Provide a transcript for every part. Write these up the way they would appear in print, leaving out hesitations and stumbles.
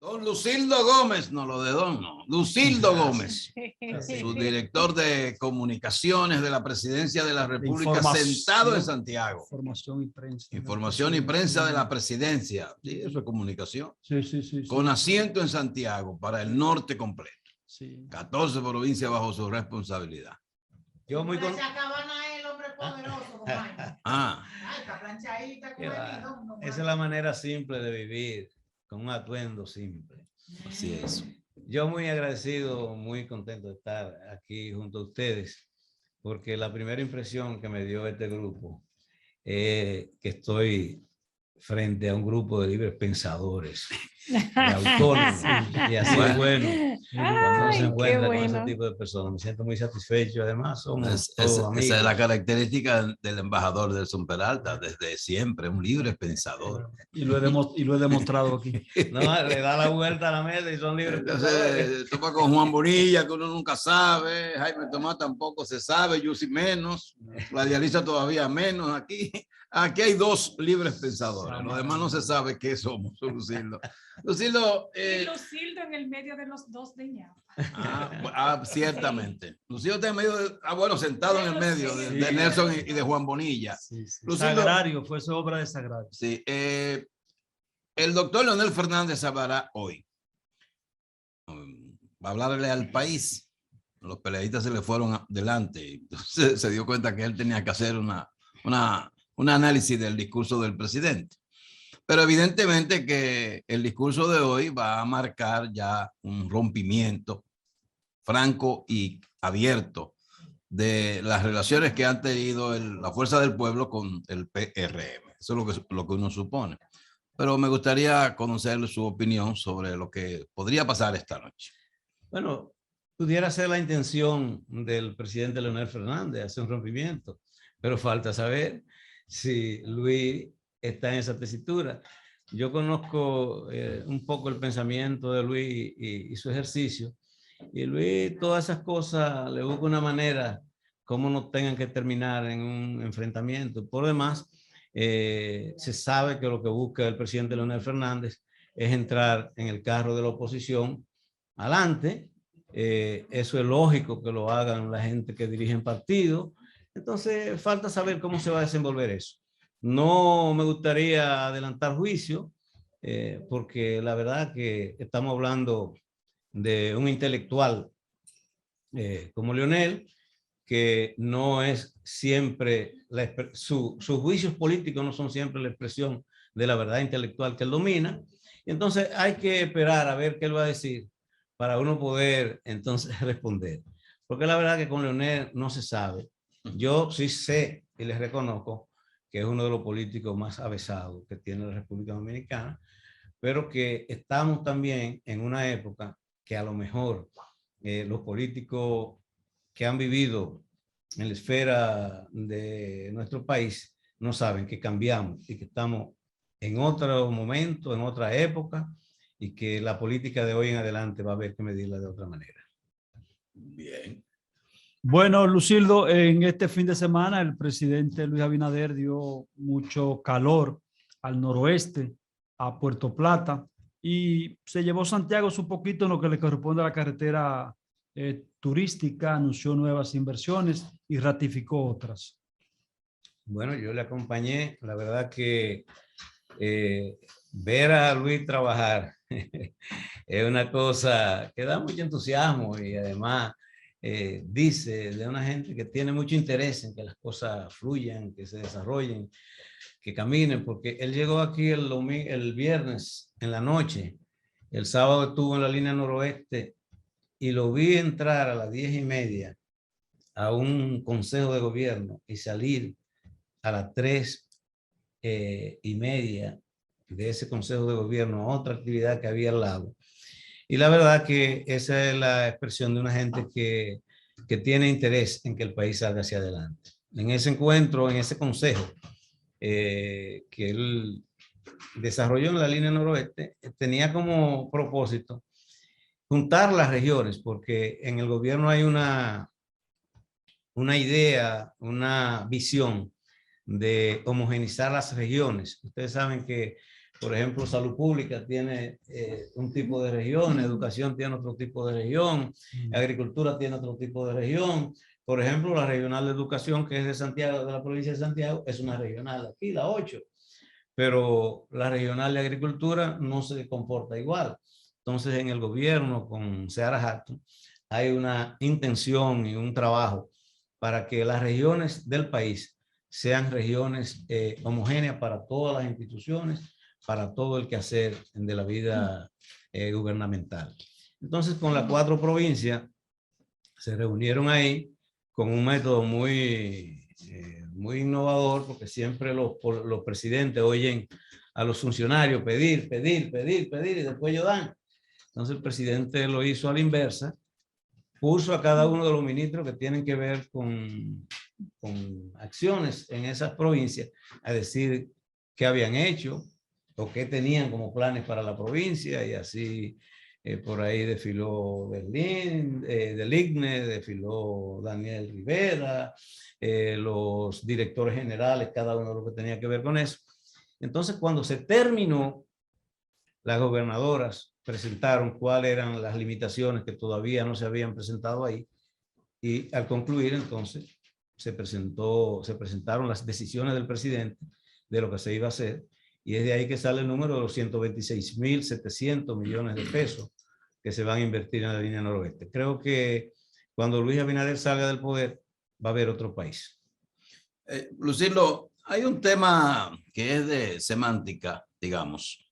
Don Lucildo Gómez, no lo de Don, no. Lucildo Gómez, su director de comunicaciones de la Presidencia de la República, sentado en Santiago. Información y prensa. Información y prensa de la Presidencia. Sí, eso es comunicación. Sí. Con asiento en Santiago para el norte completo. Sí. 14 provincias bajo su responsabilidad. Yo muy con... Esa es la manera simple de vivir, con un atuendo simple. Así es. Yo muy agradecido, muy contento de estar aquí junto a ustedes, porque la primera impresión que me dio este grupo es que estoy frente a un grupo de libres pensadores, de autónomos, y así es bueno cuando uno se encuentra con ese tipo de personas. Me siento muy satisfecho, además somos todos amigos. Esa es la característica del embajador Nelson Peralta, desde siempre, un libre pensador. Y lo he demostrado aquí. No, le da la vuelta a la mesa y son libres pensadores. Toma con Juan Bonilla, que uno nunca sabe, Jaime Tomás tampoco se sabe, Yusi menos, la dialisa todavía menos. Aquí hay dos libres pensadores, los demás no se sabe qué somos, Lucildo. Lucildo, y Lucildo en el medio de los dos de ñapa. Ciertamente. Lucildo está en medio bueno, sentado en el medio de Nelson y de Juan Bonilla. Sí. Lucildo, Sagrario, fue su obra de Sagrario. Sí. El doctor Leonel Fernández hablará hoy. Va a hablarle al país. Los peleadistas se le fueron adelante. Entonces se dio cuenta que él tenía que hacer un análisis del discurso del presidente. Pero evidentemente que el discurso de hoy va a marcar ya un rompimiento franco y abierto de las relaciones que han tenido la Fuerza del Pueblo con el PRM. Eso es lo que uno supone. Pero me gustaría conocer su opinión sobre lo que podría pasar esta noche. Bueno, pudiera ser la intención del presidente Leonel Fernández hacer un rompimiento, pero falta saber si Luis está en esa tesitura. Yo conozco un poco el pensamiento de Luis y su ejercicio, y Luis todas esas cosas le busca una manera como no tengan que terminar en un enfrentamiento. Por demás, se sabe que lo que busca el presidente Leonel Fernández es entrar en el carro de la oposición adelante. Eso es lógico que lo hagan la gente que dirige el partido. Entonces falta saber cómo se va a desenvolver eso. No me gustaría adelantar juicio, porque la verdad que estamos hablando de un intelectual como Leonel, que no es siempre, sus juicios políticos no son siempre la expresión de la verdad intelectual que él domina. Y entonces hay que esperar a ver qué él va a decir para uno poder entonces responder. Porque la verdad que con Leonel no se sabe. Yo sí sé y les reconozco que es uno de los políticos más avesados que tiene la República Dominicana, pero que estamos también en una época que a lo mejor los políticos que han vivido en la esfera de nuestro país no saben que cambiamos y que estamos en otro momento, en otra época, y que la política de hoy en adelante va a haber que medirla de otra manera. Bien. Bueno, Lucildo, en este fin de semana el presidente Luis Abinader dio mucho calor al noroeste, a Puerto Plata, y se llevó Santiago un poquito en lo que le corresponde a la carretera turística, anunció nuevas inversiones y ratificó otras. Bueno, yo le acompañé. La verdad que ver a Luis trabajar es una cosa que da mucho entusiasmo, y además dice de una gente que tiene mucho interés en que las cosas fluyan, que se desarrollen, que caminen, porque él llegó aquí el viernes en la noche, el sábado estuvo en la línea noroeste y lo vi entrar a las 10:30 a un consejo de gobierno y salir a las 3:30 de ese consejo de gobierno a otra actividad que había al lado. Y la verdad que esa es la expresión de una gente que tiene interés en que el país salga hacia adelante. En ese encuentro, en ese consejo que él desarrolló en la línea noroeste, tenía como propósito juntar las regiones, porque en el gobierno hay una idea, una visión de homogeneizar las regiones. Ustedes saben que Por ejemplo, salud pública tiene un tipo de región, educación tiene otro tipo de región, agricultura tiene otro tipo de región. Por ejemplo, la regional de educación, que es de Santiago, de la provincia de Santiago, es una regional aquí, la 8. Pero la regional de agricultura no se comporta igual. Entonces, en el gobierno con Seara Hatton hay una intención y un trabajo para que las regiones del país sean regiones homogéneas para todas las instituciones, para todo el quehacer de la vida gubernamental. Entonces, con las 4 provincias se reunieron ahí con un método muy innovador, porque siempre los presidentes oyen a los funcionarios pedir, y después ellos dan. Entonces el presidente lo hizo a la inversa, puso a cada uno de los ministros que tienen que ver con acciones en esas provincias a decir qué habían hecho o qué tenían como planes para la provincia, y así por ahí desfiló Berlín, Deligne, desfiló Daniel Rivera, los directores generales, cada uno de lo que tenía que ver con eso. Entonces, cuando se terminó, las gobernadoras presentaron cuáles eran las limitaciones que todavía no se habían presentado ahí, y al concluir, entonces, se presentaron las decisiones del presidente de lo que se iba a hacer, y es de ahí que sale el número de los 126.700 millones de pesos que se van a invertir en la línea noroeste. Creo que cuando Luis Abinader salga del poder, va a haber otro país. Lucilo, hay un tema que es de semántica, digamos.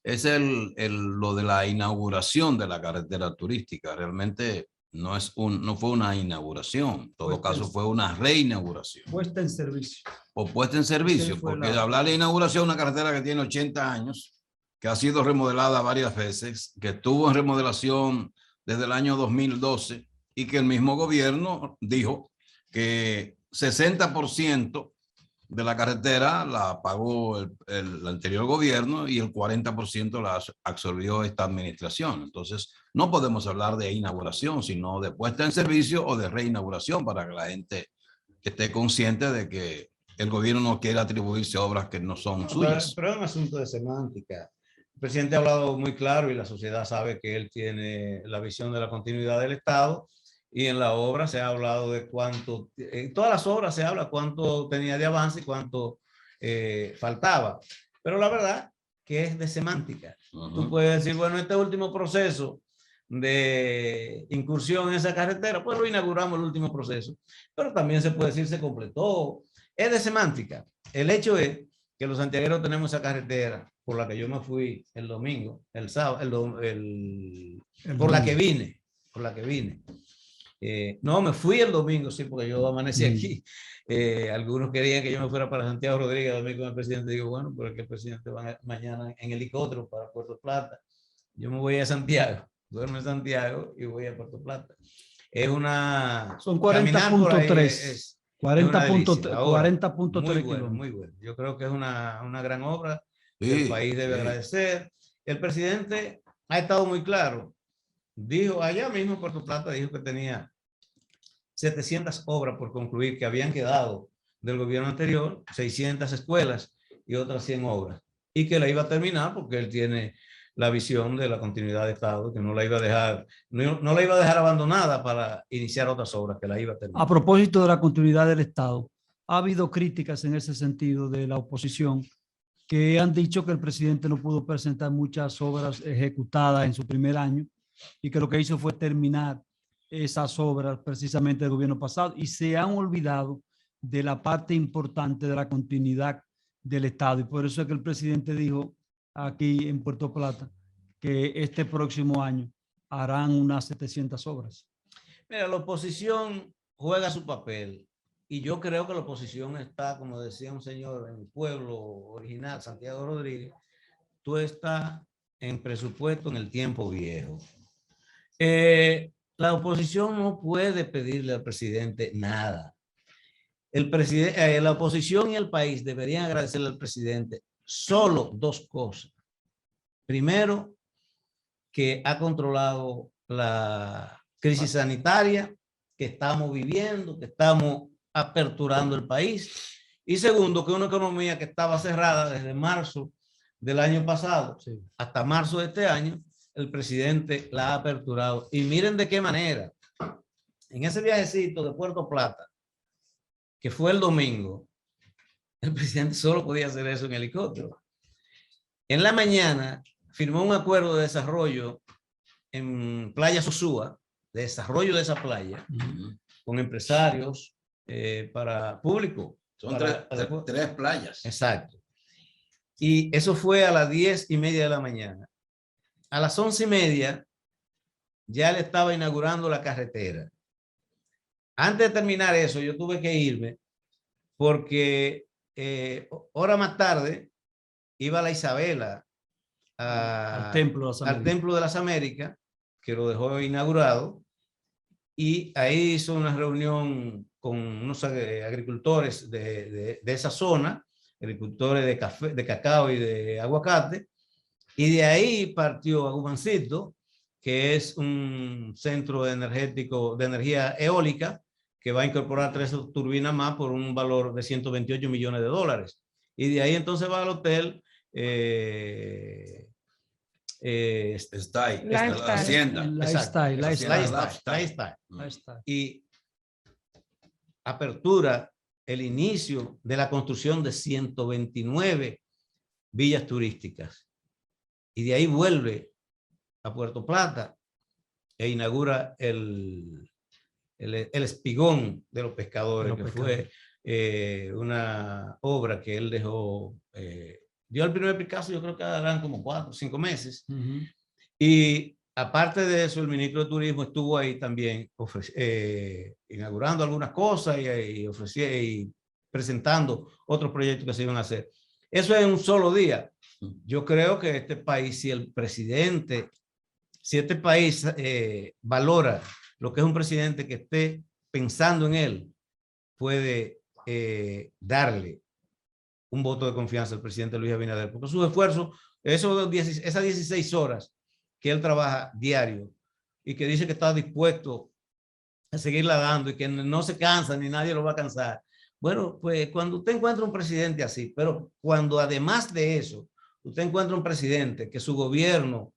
Es lo de la inauguración de la carretera turística. Realmente no fue una inauguración. En todo caso, fue una reinauguración. Puesta en servicio. O puesta en servicio, porque hablar de inauguración, una carretera que tiene 80 años, que ha sido remodelada varias veces, que estuvo en remodelación desde el año 2012, y que el mismo gobierno dijo que 60% de la carretera la pagó el anterior gobierno y el 40% la absorbió esta administración. Entonces, no podemos hablar de inauguración, sino de puesta en servicio o de reinauguración, para que la gente esté consciente de que el gobierno no quiere atribuirse obras que no son suyas. Pero es un asunto de semántica. El presidente ha hablado muy claro y la sociedad sabe que él tiene la visión de la continuidad del Estado, y en la obra se ha hablado de cuánto, en todas las obras se habla cuánto tenía de avance y cuánto faltaba. Pero la verdad que es de semántica. Tú puedes decir, bueno, este último proceso de incursión en esa carretera, pues lo inauguramos el último proceso. Pero también se puede decir se completó. Es de semántica. El hecho es que los santiagueros tenemos esa carretera por la que yo me fui el domingo, el sábado, por la que vine. No, me fui el domingo, sí, porque yo amanecí aquí. Algunos querían que yo me fuera para Santiago Rodríguez a dormir con el presidente. Digo, bueno, porque el presidente va mañana en helicóptero para Puerto Plata. Yo me voy a Santiago, duermo en Santiago y voy a Puerto Plata. Es una... Son 40.3. 40.3 kilómetros. Muy bueno. Yo creo que es una gran obra. Sí, el país debe agradecer. El presidente ha estado muy claro. Dijo allá mismo en Puerto Plata, dijo que tenía 700 obras por concluir que habían quedado del gobierno anterior, 600 escuelas y otras 100 obras, y que la iba a terminar porque él tiene la visión de la continuidad de Estado, que no la iba a dejar, no la iba a dejar abandonada para iniciar otras obras, que la iba a terminar. A propósito de la continuidad del Estado, ha habido críticas en ese sentido de la oposición, que han dicho que el presidente no pudo presentar muchas obras ejecutadas en su primer año, y que lo que hizo fue terminar esas obras precisamente del gobierno pasado, y se han olvidado de la parte importante de la continuidad del Estado. Y por eso es que el presidente dijo aquí en Puerto Plata que este próximo año harán unas 700 obras. Mira, la oposición juega su papel, y yo creo que la oposición está, como decía un señor en mi pueblo original, Santiago Rodríguez, tú estás en presupuesto en el tiempo viejo. La oposición no puede pedirle al presidente nada. La oposición y el país deberían agradecerle al presidente solo 2 cosas. Primero, que ha controlado la crisis sanitaria que estamos viviendo, que estamos aperturando el país. Y segundo, que una economía que estaba cerrada desde marzo del año pasado Sí. hasta marzo de este año, el presidente la ha aperturado. Y miren de qué manera. En ese viajecito de Puerto Plata, que fue el domingo, el presidente solo podía hacer eso en helicóptero. En la mañana firmó un acuerdo de desarrollo en Playa Sosúa, de desarrollo de esa playa, con empresarios para público. Son para- tres playas. Exacto. Y eso fue a las 10:30 de la mañana. A las 11:30 ya él estaba inaugurando la carretera. Antes de terminar eso, yo tuve que irme porque hora más tarde iba la Isabela Al Templo de las al Américas. Templo de las Américas, que lo dejó inaugurado, y ahí hizo una reunión con unos agricultores de esa zona, agricultores de café, de cacao y de aguacate, y de ahí partió a Gumancito, que es un centro energético de energía eólica, que va a incorporar 3 turbinas más por un valor de $128 millones. Y de ahí entonces va al hotel Está ahí, La está la hacienda. Lifestyle, Lifestyle. Lifestyle. Y apertura el inicio de la construcción de 129 villas turísticas. Y de ahí vuelve a Puerto Plata e inaugura el espigón de los pescadores, que fue una obra que él dejó, dio el primer Picasso, yo creo que eran como 4 o 5 meses. Y aparte de eso, el ministro de Turismo estuvo ahí también inaugurando algunas cosas y presentando otros proyectos que se iban a hacer. Eso es un solo día. Yo creo que este país, si este país valora lo que es un presidente que esté pensando en él, puede darle un voto de confianza al presidente Luis Abinader, porque sus esfuerzos, esas 16 horas que él trabaja diario y que dice que está dispuesto a seguirla dando y que no se cansa ni nadie lo va a cansar. Bueno, pues cuando usted encuentra un presidente así, pero cuando además de eso, usted encuentra un presidente que su gobierno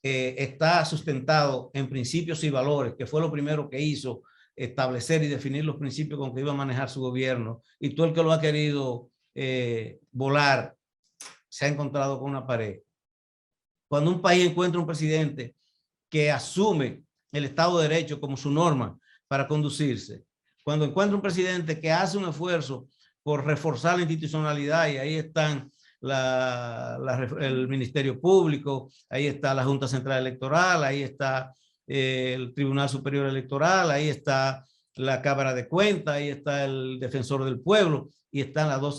está sustentado en principios y valores, que fue lo primero que hizo, establecer y definir los principios con que iba a manejar su gobierno, y todo el que lo ha querido volar se ha encontrado con una pared. Cuando un país encuentra un presidente que asume el Estado de Derecho como su norma para conducirse, cuando encuentra un presidente que hace un esfuerzo por reforzar la institucionalidad, y ahí están el Ministerio Público, ahí está la Junta Central Electoral, ahí está el Tribunal Superior Electoral, ahí está la Cámara de Cuentas, ahí está el Defensor del Pueblo, y están los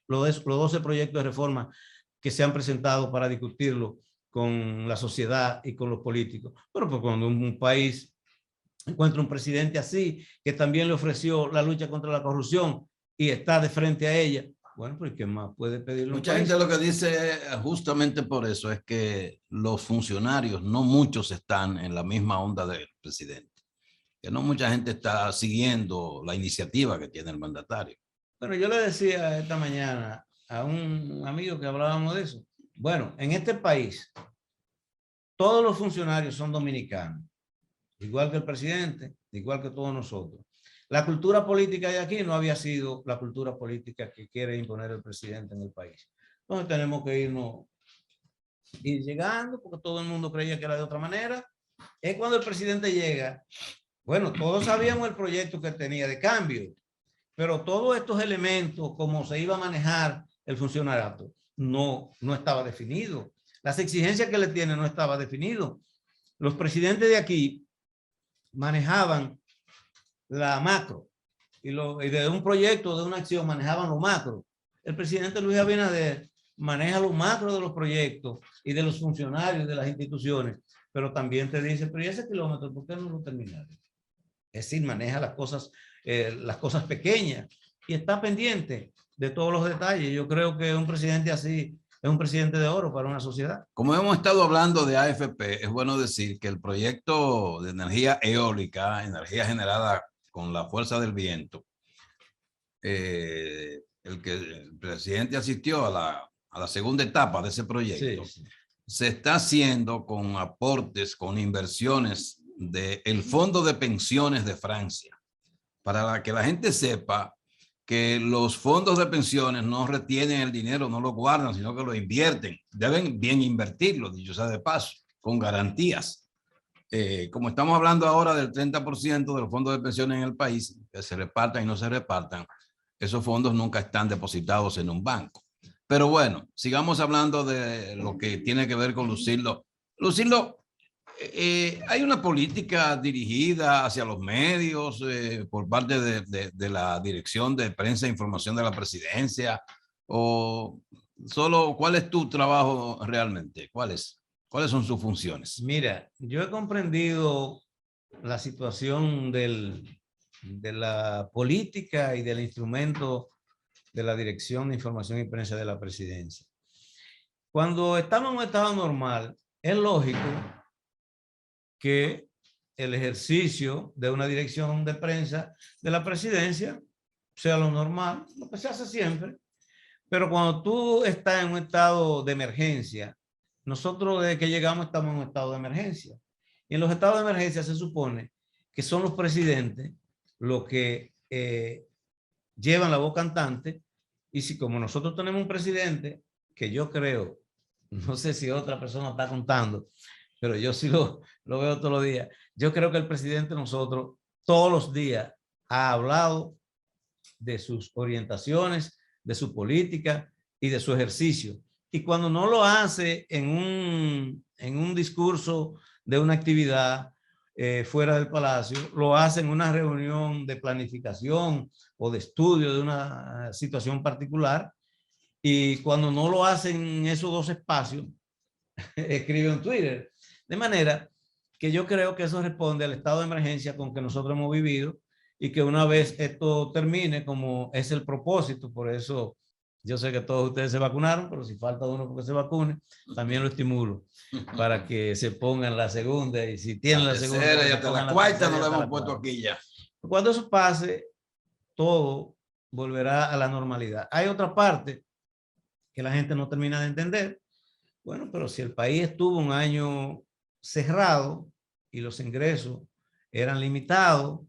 12 proyectos de reforma que se han presentado para discutirlo con la sociedad y con los políticos. Pero pues cuando un país encuentra un presidente así, que también le ofreció la lucha contra la corrupción y está de frente a ella, bueno, pues ¿qué más puede pedirle? Mucha gente lo que dice justamente por eso es que los funcionarios, no muchos están en la misma onda del presidente, que no mucha gente está siguiendo la iniciativa que tiene el mandatario. Bueno, yo le decía esta mañana a un amigo que hablábamos de eso. Bueno, en este país, todos los funcionarios son dominicanos, igual que el presidente, igual que todos nosotros. La cultura política de aquí no había sido la cultura política que quiere imponer el presidente en el país. Entonces tenemos que ir llegando, porque todo el mundo creía que era de otra manera. Es cuando el presidente llega, bueno, todos sabíamos el proyecto que tenía de cambio, pero todos estos elementos, como se iba a manejar el funcionariado, no estaba definido. Las exigencias que le tiene no estaba definido. Los presidentes de aquí manejaban la macro y de un proyecto, de una acción, manejaban lo macro. El presidente Luis Abinader maneja los macro de los proyectos y de los funcionarios de las instituciones, pero también te dice, pero ¿y ese kilómetro por qué no lo terminaron? Es decir, maneja las cosas pequeñas y está pendiente de todos los detalles. Yo creo que un presidente así es un presidente de oro para una sociedad. Como hemos estado hablando de AFP, es bueno decir que el proyecto de energía eólica, energía generada con la fuerza del viento, el presidente asistió a la a la segunda etapa de ese proyecto, Sí, sí. se está haciendo con aportes, con inversiones del Fondo de Pensiones de Francia, para que la gente sepa que los fondos de pensiones no retienen el dinero, no lo guardan, sino que lo invierten. Deben bien invertirlo, dicho sea de paso, con garantías. Como estamos hablando ahora del 30% de los fondos de pensiones en el país, que se repartan y no se repartan, esos fondos nunca están depositados en un banco. Pero bueno, sigamos hablando de lo que tiene que ver con Lucildo. Lucildo, hay una política dirigida hacia los medios por parte de la Dirección de Prensa e Información de la Presidencia, o solo cuál es tu trabajo realmente, cuáles son sus funciones. Mira, yo he comprendido la situación de la política y del instrumento de la Dirección de Información y Prensa de la Presidencia. Cuando estamos en un estado normal, es lógico que el ejercicio de una dirección de prensa de la presidencia sea lo normal, lo que se hace siempre. Pero cuando tú estás en un estado de emergencia, nosotros desde que llegamos estamos en un estado de emergencia. Y en los estados de emergencia se supone que son los presidentes los que llevan la voz cantante. Y si como nosotros tenemos un presidente que yo creo, no sé si otra persona está contando, pero yo sí lo veo todos los días. Yo creo que el presidente de nosotros todos los días ha hablado de sus orientaciones, de su política y de su ejercicio. Y cuando no lo hace en un discurso de una actividad fuera del palacio, lo hace en una reunión de planificación o de estudio de una situación particular. Y cuando no lo hace en esos dos espacios, escribe en Twitter. De manera que yo creo que eso responde al estado de emergencia con que nosotros hemos vivido y que una vez esto termine, como es el propósito, por eso yo sé que todos ustedes se vacunaron, pero si falta uno porque se vacune, también lo estimulo para que se pongan la segunda y si tienen la segunda. Y hasta la cuarta no la hemos puesto aquí ya. Cuando eso pase, todo volverá a la normalidad. Hay otra parte que la gente no termina de entender. Bueno, pero si el país estuvo un año cerrado y los ingresos eran limitados,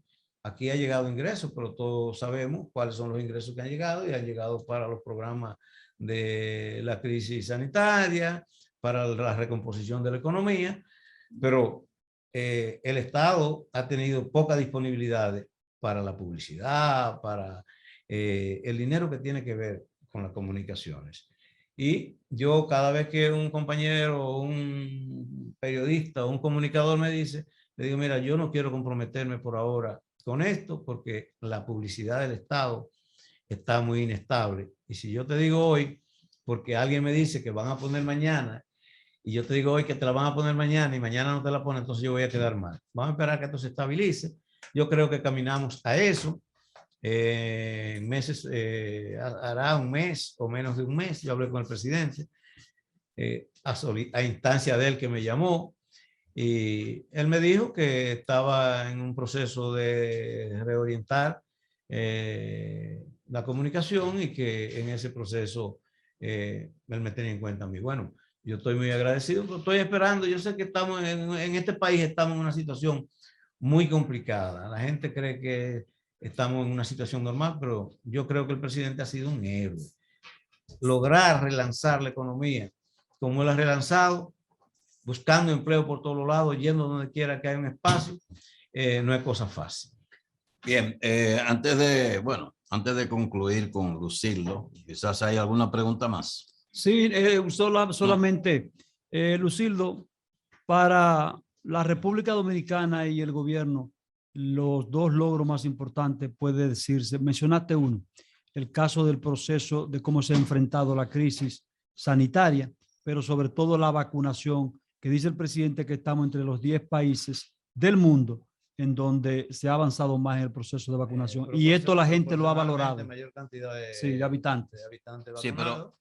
aquí ha llegado ingresos, pero todos sabemos cuáles son los ingresos que han llegado y han llegado para los programas de la crisis sanitaria, para la recomposición de la economía, pero el Estado ha tenido poca disponibilidad para la publicidad, para el dinero que tiene que ver con las comunicaciones. Y yo cada vez que un compañero, un periodista o un comunicador me dice, le digo, mira, yo no quiero comprometerme por ahora con esto porque la publicidad del Estado está muy inestable. Y si yo te digo hoy, porque alguien me dice que van a poner mañana, y yo te digo hoy que te la van a poner mañana y mañana no te la ponen, entonces yo voy a quedar mal. Vamos a esperar que esto se estabilice. Yo creo que caminamos a eso. Meses, hará un mes o menos de un mes, yo hablé con el presidente a instancia de él que me llamó y él me dijo que estaba en un proceso de reorientar la comunicación y que en ese proceso él me tenía en cuenta a mí. Bueno, yo estoy muy agradecido, pero estoy esperando. Yo sé que estamos en este país, estamos en una situación muy complicada. La gente cree que estamos en una situación normal, pero yo creo que el presidente ha sido un héroe. Lograr relanzar la economía como él ha relanzado, buscando empleo por todos lados, yendo donde quiera que haya un espacio, no es cosa fácil. Bien, antes de concluir con Lucildo, quizás hay alguna pregunta más. Sí, solamente, Lucildo, para la República Dominicana y el gobierno, los dos logros más importantes puede decirse, mencionaste uno, el caso del proceso de cómo se ha enfrentado la crisis sanitaria, pero sobre todo la vacunación, que dice el presidente que estamos entre los 10 países del mundo en donde se ha avanzado más en el proceso de vacunación. Y esto la gente lo ha valorado. Mayor cantidad de habitantes. Sí, pero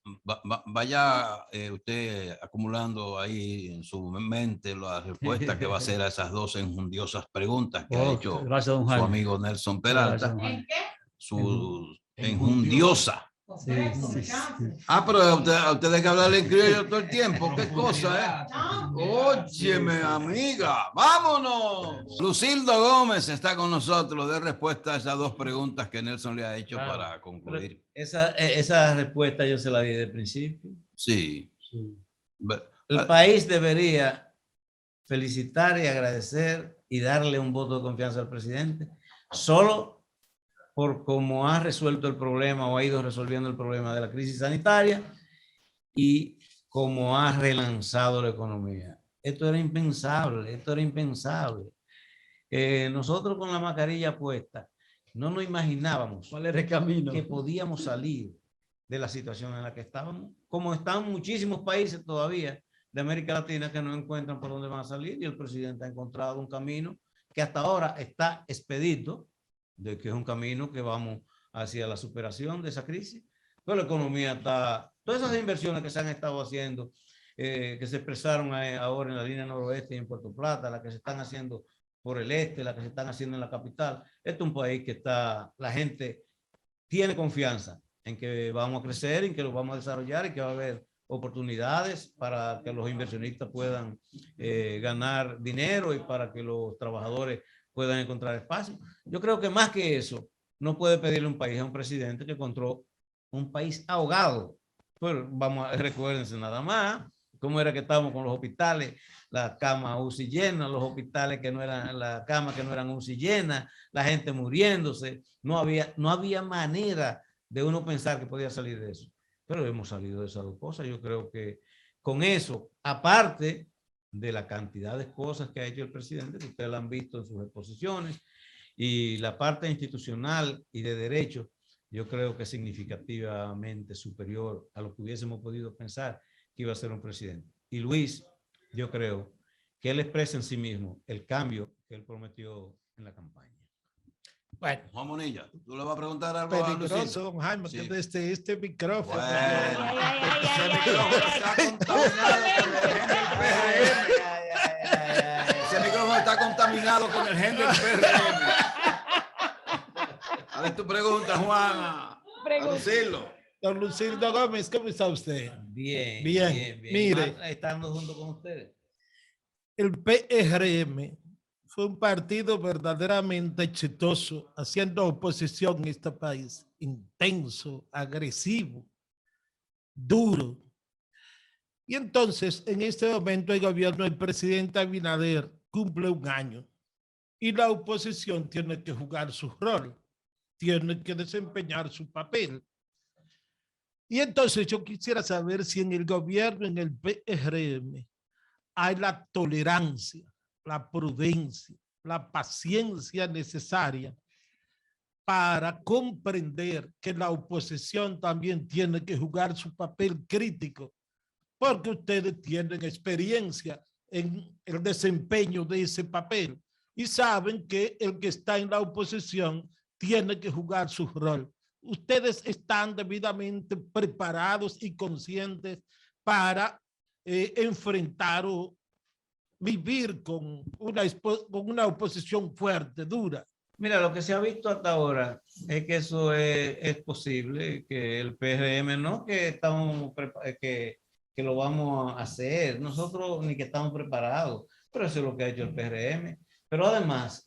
vaya usted acumulando ahí en su mente la respuesta que va a hacer a esas dos enjundiosas preguntas que ha hecho gracias, don su Jaime. amigo Nelson Peralta. Gracias, su enjundiosa Sí, sí, sí. Ah, pero a ustedes hay que hablarle en criollo todo el tiempo. ¿Qué cosa, Óyeme, amiga. ¡Vámonos! Lucildo Gómez está con nosotros de respuesta a esas dos preguntas que Nelson le ha hecho para concluir. Esa respuesta yo se la di de principio. Sí. El país debería felicitar y agradecer y darle un voto de confianza al presidente solo por cómo ha resuelto el problema o ha ido resolviendo el problema de la crisis sanitaria y cómo ha relanzado la economía. Esto era impensable, esto era impensable. Nosotros con la mascarilla puesta no nos imaginábamos ¿Cuál era el camino? que podíamos salir de la situación en la que estábamos, como están muchísimos países todavía de América Latina que no encuentran por dónde van a salir, y el presidente ha encontrado un camino que hasta ahora está expedito, de que es un camino que vamos hacia la superación de esa crisis. Pero la economía está, todas esas inversiones que se han estado haciendo, que se expresaron ahora en la línea noroeste y en Puerto Plata, las que se están haciendo por el este, las que se están haciendo en la capital. Este es un país que está, la gente tiene confianza en que vamos a crecer, en que lo vamos a desarrollar y que va a haber oportunidades para que los inversionistas puedan ganar dinero y para que los trabajadores puedan encontrar espacio. Yo creo que más que eso, no puede pedirle un país a un presidente que encontró un país ahogado. Pero vamos a recuérdense nada más cómo era que estábamos con los hospitales, las camas UCI llenas, los hospitales que no eran, las camas que no eran UCI llenas, la gente muriéndose. No había manera de uno pensar que podía salir de eso. Pero hemos salido de esas dos cosas. Yo creo que con eso, aparte de la cantidad de cosas que ha hecho el presidente, que ustedes lo han visto en sus exposiciones, y la parte institucional y de derecho, yo creo que es significativamente superior a lo que hubiésemos podido pensar que iba a ser un presidente. Y Luis, yo creo que él expresa en sí mismo el cambio que él prometió en la campaña. Bueno, Juan Monilla, ¿tú le vas a preguntar algo a Lucildo? peligroso, don Jaime, Sí. que desde este micrófono. Bueno, ese micrófono está contaminado con el gen del PRM. Ese micrófono está contaminado con el gen del PRM. A ver tu pregunta, Juan, a Lucildo. Don Lucildo Gómez, ¿cómo está usted? Bien, Bien, bien, bien. mire. Más estando junto con ustedes. El PRM fue un partido verdaderamente exitoso, haciendo oposición en este país, intenso, agresivo, duro. Y entonces, en este momento, el gobierno del presidente Abinader cumple un año y la oposición tiene que jugar su rol, tiene que desempeñar su papel. Y entonces yo quisiera saber si en el gobierno, en el PRM, hay la tolerancia, la prudencia, la paciencia necesaria para comprender que la oposición también tiene que jugar su papel crítico, porque ustedes tienen experiencia en el desempeño de ese papel y saben que el que está en la oposición tiene que jugar su rol. Ustedes están debidamente preparados y conscientes para enfrentar o vivir con una oposición fuerte, dura. Mira, lo que se ha visto hasta ahora es que eso es posible, que el PRM no que estamos que lo vamos a hacer, nosotros ni que estamos preparados, pero eso es lo que ha hecho el PRM. Pero además,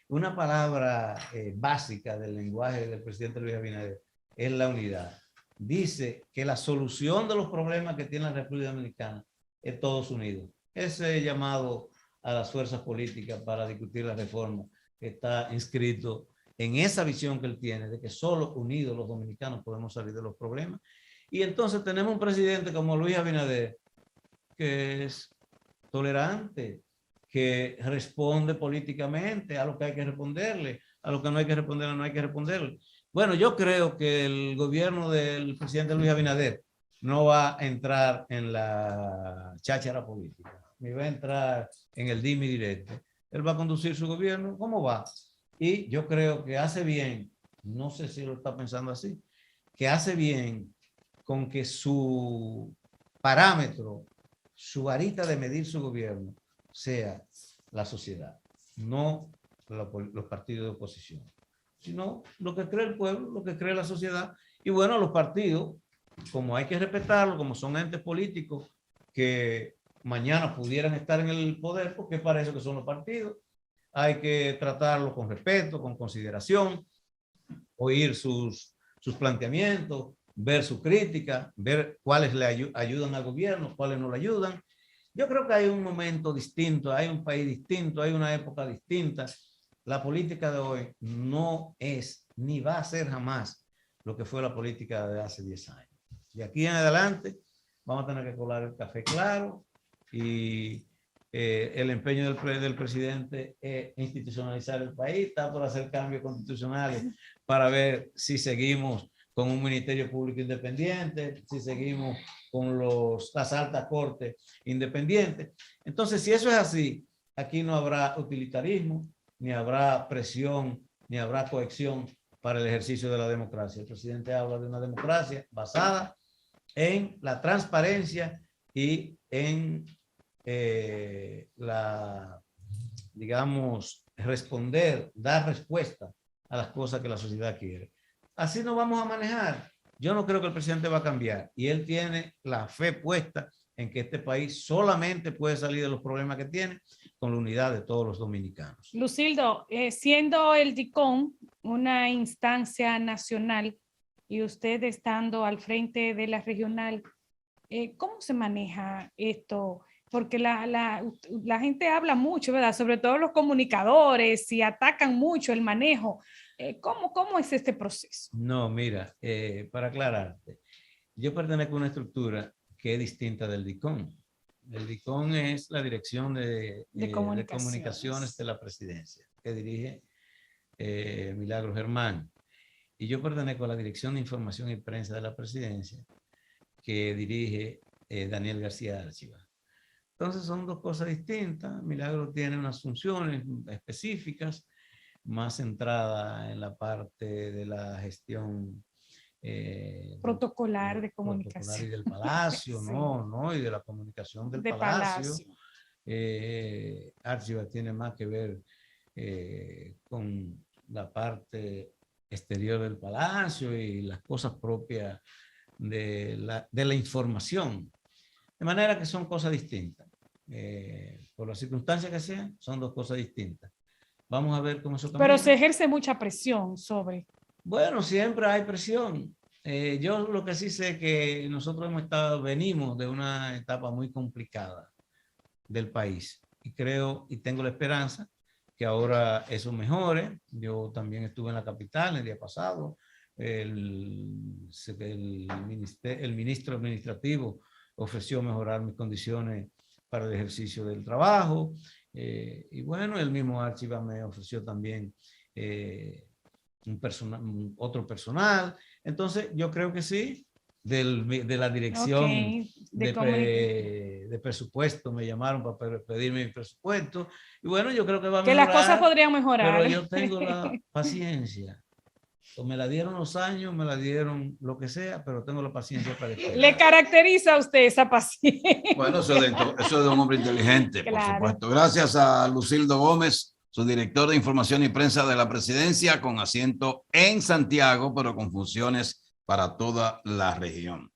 una palabra básica del lenguaje del presidente Luis Abinader es la unidad. Dice que la solución de los problemas que tiene la República Dominicana es todos unidos. Ese llamado a las fuerzas políticas para discutir la reforma está inscrito en esa visión que él tiene de que solo unidos los dominicanos podemos salir de los problemas. Y entonces tenemos un presidente como Luis Abinader que es tolerante, que responde políticamente a lo que hay que responderle, a lo que no hay que responderle, no hay que responderle. Bueno, yo creo que el gobierno del presidente Luis Abinader no va a entrar en la cháchara política, ni va a entrar en el dime y direte. Él va a conducir su gobierno como va. Y yo creo que hace bien, no sé si lo está pensando así, que hace bien con que su parámetro, su varita de medir su gobierno, sea la sociedad, no los partidos de oposición, sino lo que cree el pueblo, lo que cree la sociedad. Y bueno, los partidos, como hay que respetarlos, como son entes políticos que mañana pudieran estar en el poder, porque para eso que son los partidos, hay que tratarlos con respeto, con consideración, oír sus planteamientos, ver su crítica, ver cuáles le ayudan al gobierno, cuáles no le ayudan. Yo creo que hay un momento distinto, hay un país distinto, hay una época distinta. La política de hoy no es ni va a ser jamás lo que fue la política de hace 10 años. De aquí en adelante vamos a tener que colar el café claro y el empeño del presidente es institucionalizar el país, está por hacer cambios constitucionales para ver si seguimos con un ministerio público independiente, si seguimos con las altas cortes independientes. Entonces, si eso es así, aquí no habrá utilitarismo, ni habrá presión, ni habrá coacción para el ejercicio de la democracia. El presidente habla de una democracia basada en la transparencia y en digamos, dar respuesta a las cosas que la sociedad quiere. Así nos vamos a manejar. Yo no creo que el presidente va a cambiar y él tiene la fe puesta en que este país solamente puede salir de los problemas que tiene con la unidad de todos los dominicanos. Lucildo, siendo el DICOM una instancia nacional y usted estando al frente de la regional, ¿cómo se maneja esto? Porque la gente habla mucho, ¿verdad? Sobre todo los comunicadores y atacan mucho el manejo. ¿Cómo es este proceso? No, mira, para aclararte, yo pertenezco a una estructura que es distinta del DICOM. El DICOM es la Dirección de Comunicaciones de la Presidencia, que dirige Milagro Germán. Y yo pertenezco a la Dirección de Información y Prensa de la Presidencia, que dirige Daniel García Archiva. Entonces son dos cosas distintas. Milagro tiene unas funciones específicas, más centrada en la parte de la gestión protocolar de comunicación. Protocolar y del Palacio, sí. no, y de la comunicación del Palacio. Archiva tiene más que ver con la parte exterior del Palacio y las cosas propias de la información. De manera que son cosas distintas. Por las circunstancias que sean, son dos cosas distintas. Vamos a ver cómo eso cambia. Pero se ejerce mucha presión sobre. Bueno, siempre hay presión. Yo lo que sí sé es que nosotros venimos de una etapa muy complicada del país. Y creo y tengo la esperanza que ahora eso mejore. Yo también estuve en la capital el día pasado. El ministro administrativo ofreció mejorar mis condiciones para el ejercicio del trabajo. Y bueno, el mismo Archiva me ofreció también otro personal. Entonces, yo creo que sí, de la dirección de presupuesto me llamaron para pedirme mi presupuesto. Y bueno, yo creo que va a mejorar. Que las cosas podrían mejorar. Pero yo tengo la paciencia. O me la dieron los años, me la dieron lo que sea, pero tengo la paciencia para esperar. ¿Le caracteriza a usted esa paciencia? Bueno, eso es de un hombre inteligente, claro. Por supuesto. Gracias a Lucildo Gómez, su director de Información y Prensa de la Presidencia, con asiento en Santiago, pero con funciones para toda la región.